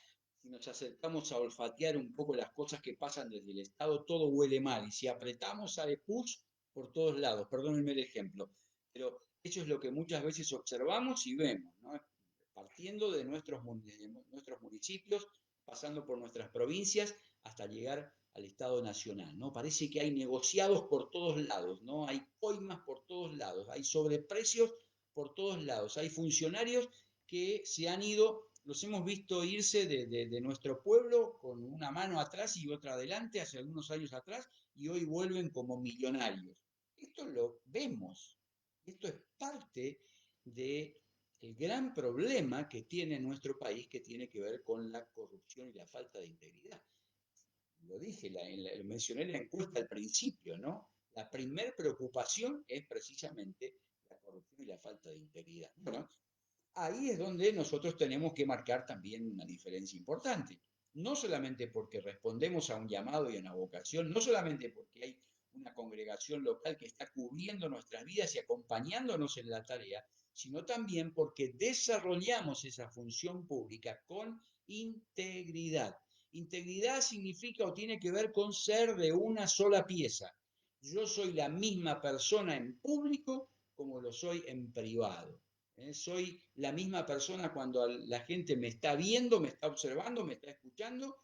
si nos acercamos a olfatear un poco las cosas que pasan desde el Estado, todo huele mal. Y si apretamos, sale pus por todos lados. Perdónenme el ejemplo. Pero eso es lo que muchas veces observamos y vemos, ¿no? Partiendo de nuestros municipios, pasando por nuestras provincias, hasta llegar al Estado Nacional, ¿no? Parece que hay negociados por todos lados, ¿no? Hay coimas por todos lados, hay sobreprecios por todos lados, hay funcionarios que se han ido, los hemos visto irse de nuestro pueblo con una mano atrás y otra adelante hace algunos años atrás y hoy vuelven como millonarios. Esto lo vemos, esto es parte del gran problema que tiene nuestro país que tiene que ver con la corrupción y la falta de integridad. Lo dije, mencioné en la encuesta al principio, ¿no? La primer preocupación es precisamente la corrupción y la falta de integridad. Bueno, ahí es donde nosotros tenemos que marcar también una diferencia importante. No solamente porque respondemos a un llamado y a una vocación, no solamente porque hay una congregación local que está cubriendo nuestras vidas y acompañándonos en la tarea, sino también porque desarrollamos esa función pública con integridad. Integridad significa o tiene que ver con ser de una sola pieza. Yo soy la misma persona en público como lo soy en privado. Soy la misma persona cuando la gente me está viendo, me está observando, me está escuchando.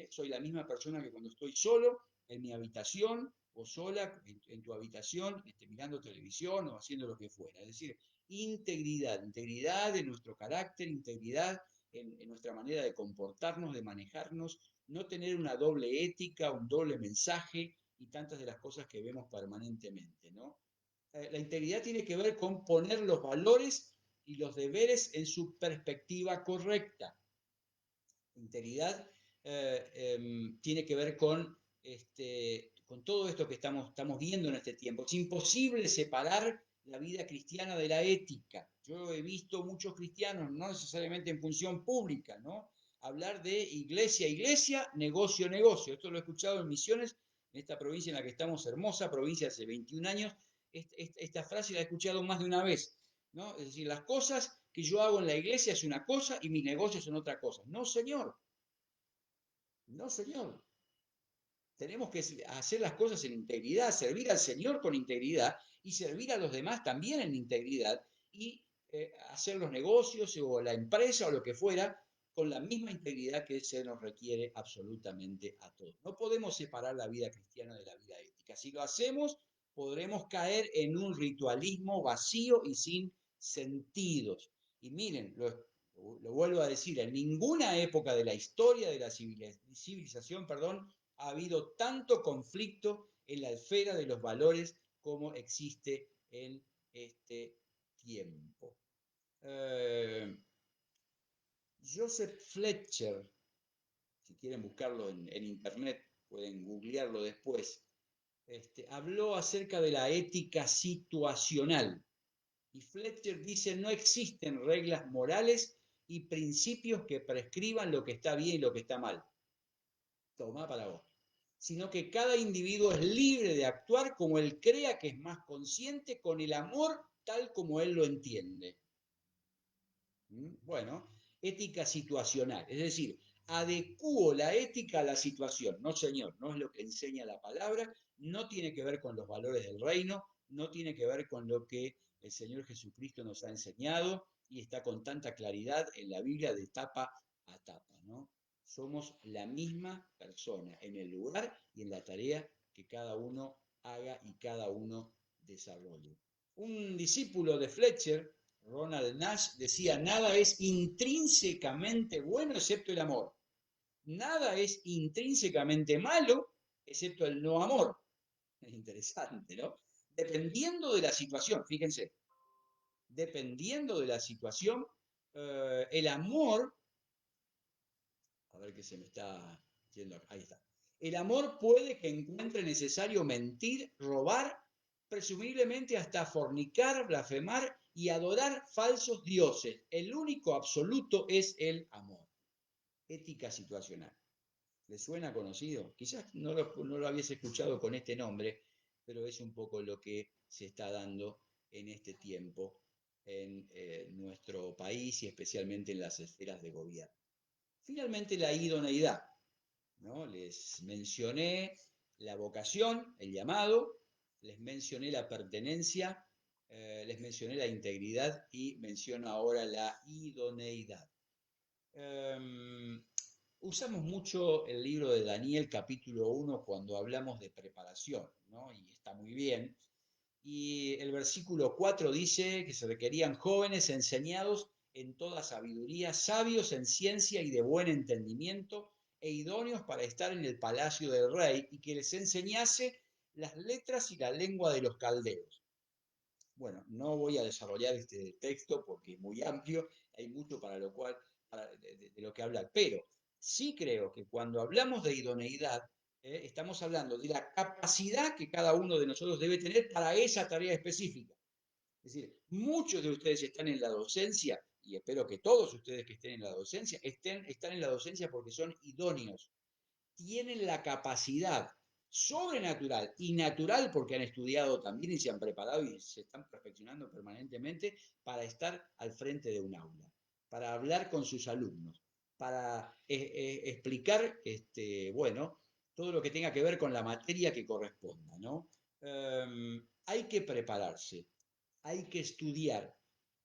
Soy la misma persona que cuando estoy solo en mi habitación o sola en tu habitación, mirando televisión o haciendo lo que fuera. Es decir, integridad, integridad de nuestro carácter, integridad en nuestra manera de comportarnos, de manejarnos, no tener una doble ética, un doble mensaje y tantas de las cosas que vemos permanentemente, ¿no? La integridad tiene que ver con poner los valores y los deberes en su perspectiva correcta. Integridad tiene que ver con todo esto que estamos viendo en este tiempo. Es imposible separar la vida cristiana de la ética. Yo he visto muchos cristianos, no necesariamente en función pública, ¿no? Hablar de iglesia, iglesia, negocio, negocio. Esto lo he escuchado en Misiones, en esta provincia en la que estamos, hermosa provincia, hace 21 años. Esta frase la he escuchado más de una vez, ¿no? Es decir, las cosas que yo hago en la iglesia es una cosa y mis negocios son otra cosa. No, señor. No, señor. Tenemos que hacer las cosas en integridad, servir al Señor con integridad y servir a los demás también en integridad y hacer los negocios o la empresa o lo que fuera con la misma integridad que se nos requiere absolutamente a todos. No podemos separar la vida cristiana de la vida ética. Si lo hacemos, podremos caer en un ritualismo vacío y sin sentidos. Y miren, lo vuelvo a decir, en ninguna época de la historia de la civilización, ha habido tanto conflicto en la esfera de los valores como existe en este tiempo. Joseph Fletcher, si quieren buscarlo en internet, pueden googlearlo después, habló acerca de la ética situacional. Y Fletcher dice, no existen reglas morales y principios que prescriban lo que está bien y lo que está mal. Toma para vos. Sino que cada individuo es libre de actuar como él crea que es más consciente, con el amor tal como él lo entiende. Bueno, ética situacional, es decir, adecuo la ética a la situación. No, señor, no es lo que enseña la palabra, no tiene que ver con los valores del reino, no tiene que ver con lo que el Señor Jesucristo nos ha enseñado y está con tanta claridad en la Biblia de tapa a tapa, ¿no? Somos la misma persona en el lugar y en la tarea que cada uno haga y cada uno desarrolle. Un discípulo de Fletcher, Ronald Nash, decía, nada es intrínsecamente bueno excepto el amor. Nada es intrínsecamente malo excepto el no amor. Es interesante, ¿no? Dependiendo de la situación, fíjense, dependiendo de la situación, el amor, a ver qué se me está yendo, ahí está. El amor puede que encuentre necesario mentir, robar, presumiblemente hasta fornicar, blasfemar y adorar falsos dioses. El único absoluto es el amor. Ética situacional. ¿Les suena conocido? Quizás no lo habías escuchado con este nombre, pero es un poco lo que se está dando en este tiempo en nuestro país y especialmente en las esferas de gobierno. Finalmente, la idoneidad, ¿no? Les mencioné la vocación, el llamado, les mencioné la pertenencia, les mencioné la integridad y menciono ahora la idoneidad. Usamos mucho el libro de Daniel capítulo 1 cuando hablamos de preparación, ¿no? Y está muy bien. Y el versículo 4 dice que se requerían jóvenes enseñados en toda sabiduría, sabios en ciencia y de buen entendimiento, e idóneos para estar en el palacio del rey, y que les enseñase las letras y la lengua de los caldeos. Bueno, no voy a desarrollar este texto porque es muy amplio, hay mucho para lo cual, de lo que hablar, pero sí creo que cuando hablamos de idoneidad, estamos hablando de la capacidad que cada uno de nosotros debe tener para esa tarea específica. Es decir, muchos de ustedes están en la docencia, y espero que todos ustedes que estén en la docencia, están en la docencia porque son idóneos, tienen la capacidad sobrenatural y natural porque han estudiado también y se han preparado y se están perfeccionando permanentemente para estar al frente de un aula, para hablar con sus alumnos. para explicar, bueno, todo lo que tenga que ver con la materia que corresponda, ¿no? Hay que prepararse, hay que estudiar.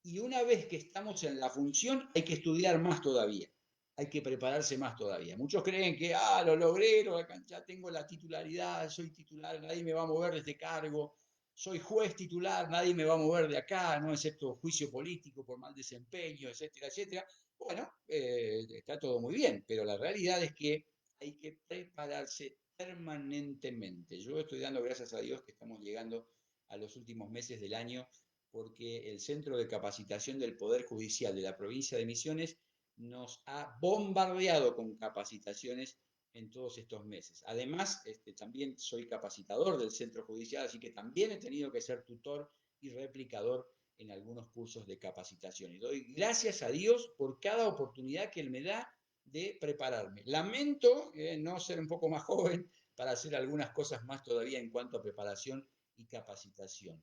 Y una vez que estamos en la función, hay que estudiar más todavía. Hay que prepararse más todavía. Muchos creen que, lo logré, ya tengo la titularidad, soy titular, nadie me va a mover de este cargo, soy juez titular, nadie me va a mover de acá, no excepto juicio político por mal desempeño, etcétera, etcétera. Bueno, está todo muy bien, pero la realidad es que hay que prepararse permanentemente. Yo estoy dando gracias a Dios que estamos llegando a los últimos meses del año porque el Centro de Capacitación del Poder Judicial de la provincia de Misiones nos ha bombardeado con capacitaciones en todos estos meses. Además, también soy capacitador del centro judicial, así que también he tenido que ser tutor y replicador en algunos cursos de capacitación. Y doy gracias a Dios por cada oportunidad que Él me da de prepararme. Lamento no ser un poco más joven para hacer algunas cosas más todavía en cuanto a preparación y capacitación.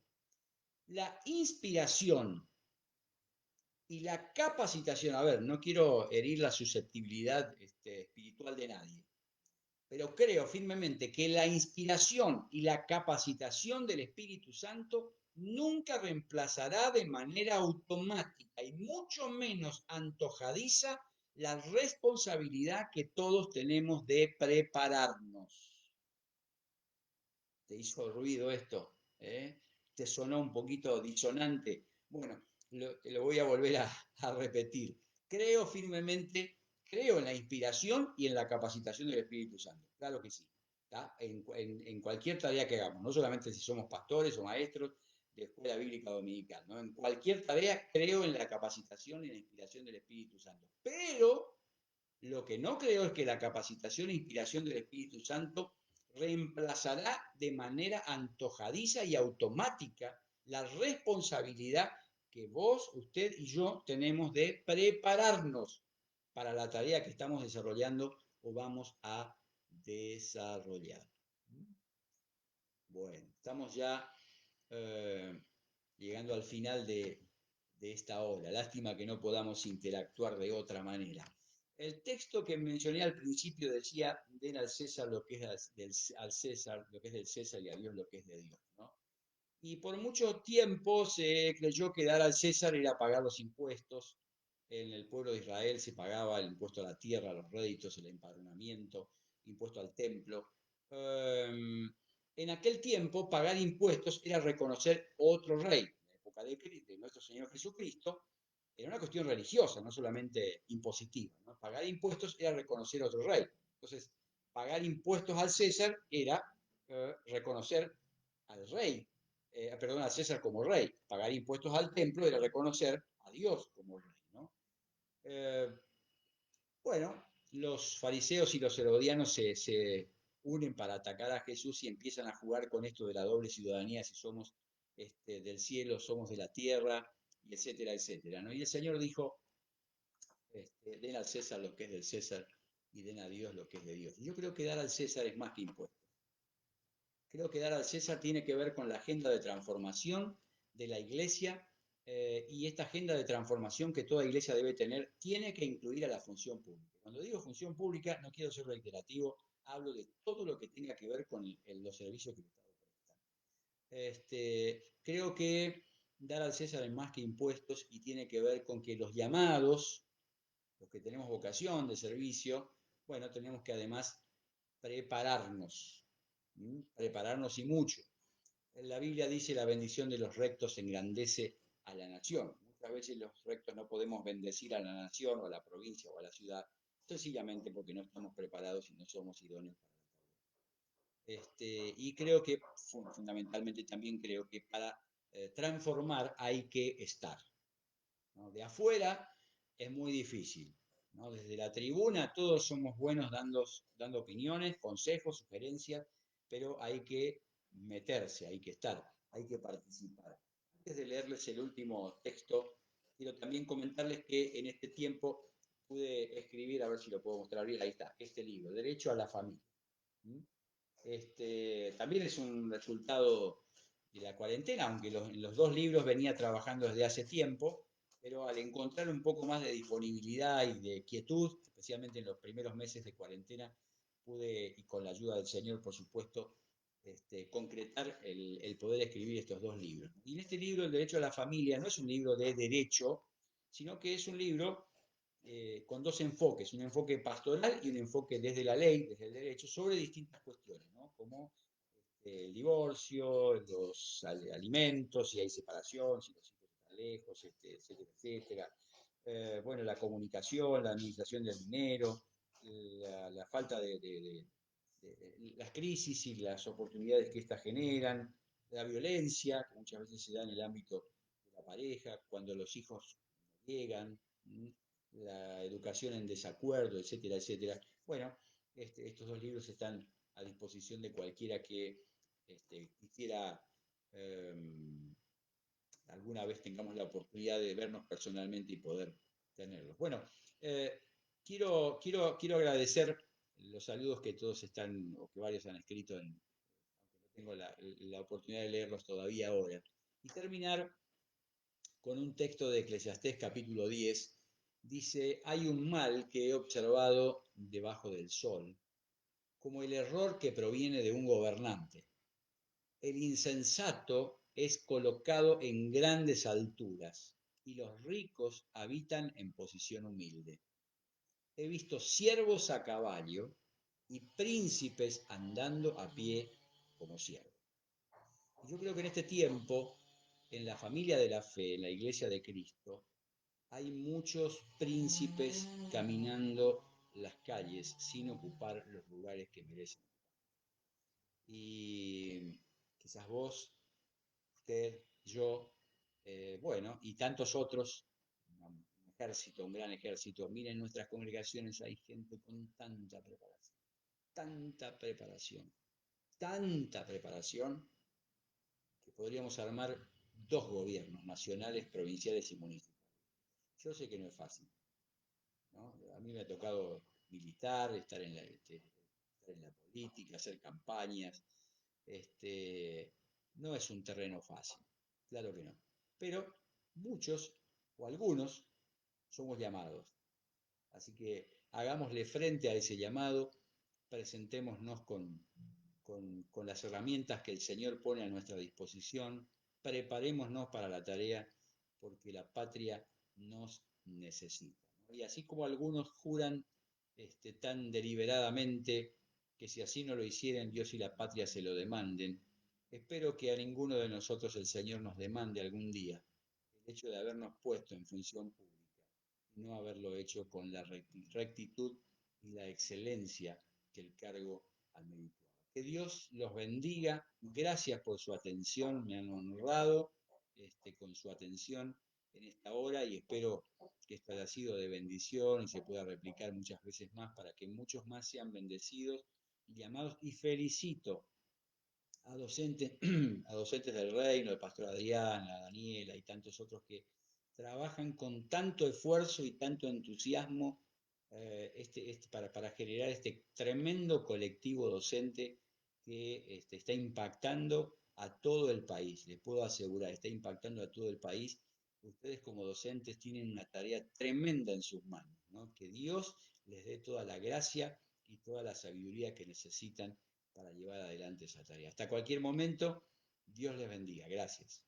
La inspiración y la capacitación, a ver, no quiero herir la susceptibilidad espiritual de nadie, pero creo firmemente que la inspiración y la capacitación del Espíritu Santo nunca reemplazará de manera automática y mucho menos antojadiza la responsabilidad que todos tenemos de prepararnos. ¿Te hizo ruido esto? ¿Te sonó un poquito disonante? Bueno, te lo voy a volver a repetir. Creo firmemente, creo en la inspiración y en la capacitación del Espíritu Santo. Claro que sí. En cualquier tarea que hagamos, no solamente si somos pastores o maestros de escuela bíblica dominical, ¿no? En cualquier tarea creo en la capacitación y la inspiración del Espíritu Santo. Pero lo que no creo es que la capacitación e inspiración del Espíritu Santo reemplazará de manera antojadiza y automática la responsabilidad que vos, usted y yo tenemos de prepararnos para la tarea que estamos desarrollando o vamos a desarrollar. Bueno, estamos ya llegando al final de esta hora. Lástima que no podamos interactuar de otra manera. El texto que mencioné al principio decía, den al César lo que es al César, lo que es del César y a Dios lo que es de Dios, ¿no? Y por mucho tiempo se creyó que dar al César era pagar los impuestos. En el pueblo de Israel se pagaba el impuesto a la tierra, los réditos, el empadronamiento, impuesto al templo. En aquel tiempo, pagar impuestos era reconocer otro rey. En la época de nuestro Señor Jesucristo, era una cuestión religiosa, no solamente impositiva, ¿no? Pagar impuestos era reconocer otro rey. Entonces, pagar impuestos al César era reconocer al rey, perdón, a César como rey. Pagar impuestos al templo era reconocer a Dios como rey, ¿no? Eh, bueno, los fariseos y los herodianos se unen para atacar a Jesús y empiezan a jugar con esto de la doble ciudadanía, si somos del cielo, somos de la tierra, y etcétera, etcétera, ¿no? Y el Señor dijo, den al César lo que es del César y den a Dios lo que es de Dios. Y yo creo que dar al César es más que impuestos. Creo que dar al César tiene que ver con la agenda de transformación de la iglesia y esta agenda de transformación que toda iglesia debe tener tiene que incluir a la función pública. Cuando digo función pública, no quiero ser reiterativo, hablo de todo lo que tenga que ver con los servicios que el Estado presta. Creo que dar al César es más que impuestos y tiene que ver con que los llamados, los que tenemos vocación de servicio, bueno, tenemos que además prepararnos, prepararnos y mucho. La Biblia dice la bendición de los rectos engrandece a la nación. Muchas veces los rectos no podemos bendecir a la nación o a la provincia o a la ciudad, sencillamente porque no estamos preparados y no somos idóneos para la tarea. Y creo que fundamentalmente también creo que para transformar hay que estar, ¿no? De afuera es muy difícil, ¿no? Desde la tribuna todos somos buenos dando opiniones, consejos, sugerencias, pero hay que meterse, hay que estar, hay que participar. Antes de leerles el último texto, quiero también comentarles que en este tiempo pude escribir, a ver si lo puedo mostrar bien, ahí está, este libro, Derecho a la Familia. También es un resultado de la cuarentena, aunque en los dos libros venía trabajando desde hace tiempo, pero al encontrar un poco más de disponibilidad y de quietud, especialmente en los primeros meses de cuarentena, pude, y con la ayuda del Señor, por supuesto, concretar el poder escribir estos dos libros. Y en este libro, El Derecho a la Familia, no es un libro de derecho, sino que es un libro con dos enfoques, un enfoque pastoral y un enfoque desde la ley, desde el derecho, sobre distintas cuestiones, ¿no? Como el divorcio, los alimentos, si hay separación, si los hijos están lejos, etcétera, etcétera. Bueno, la comunicación, la administración del dinero, la falta de las crisis y las oportunidades que éstas generan, la violencia, que muchas veces se da en el ámbito de la pareja, cuando los hijos no llegan, la educación en desacuerdo, etcétera, etcétera. Bueno, estos dos libros están a disposición de cualquiera que quisiera eh, alguna vez tengamos la oportunidad de vernos personalmente y poder tenerlos. Bueno, eh, quiero agradecer los saludos que todos están, o que varios han escrito, aunque no tengo la oportunidad de leerlos todavía ahora. Y terminar con un texto de Eclesiastés capítulo 10. Dice, hay un mal que he observado debajo del sol, como el error que proviene de un gobernante. El insensato es colocado en grandes alturas y los ricos habitan en posición humilde. He visto siervos a caballo y príncipes andando a pie como siervos. Y yo creo que en este tiempo, en la familia de la fe, en la iglesia de Cristo, hay muchos príncipes caminando las calles sin ocupar los lugares que merecen. Y quizás vos, usted, yo, bueno, y tantos otros, un ejército, un gran ejército. Miren, en nuestras congregaciones hay gente con tanta preparación, tanta preparación, que podríamos armar dos gobiernos, nacionales, provinciales y municipales. Yo sé que no es fácil, ¿no? A mí me ha tocado militar, estar en la política, hacer campañas. No es un terreno fácil, claro que no. Pero muchos o algunos somos llamados. Así que hagámosle frente a ese llamado, presentémonos con las herramientas que el Señor pone a nuestra disposición, preparémonos para la tarea, porque la patria nos necesita, ¿no? Y así como algunos juran tan deliberadamente que si así no lo hicieran, Dios y la patria se lo demanden, espero que a ninguno de nosotros el Señor nos demande algún día el hecho de habernos puesto en función pública y no haberlo hecho con la rectitud y la excelencia que el cargo ameritaba. Que Dios los bendiga. Gracias por su atención. Me han honrado con su atención en esta hora y espero que esto haya sido de bendición y se pueda replicar muchas veces más para que muchos más sean bendecidos y llamados. Y felicito a docentes, a docentes del Reino, el pastor Adrián, a Daniela y tantos otros que trabajan con tanto esfuerzo y tanto entusiasmo para generar este tremendo colectivo docente que está impactando a todo el país, les puedo asegurar, está impactando a todo el país. Ustedes como docentes tienen una tarea tremenda en sus manos, ¿no? Que Dios les dé toda la gracia y toda la sabiduría que necesitan para llevar adelante esa tarea. Hasta cualquier momento, Dios les bendiga. Gracias.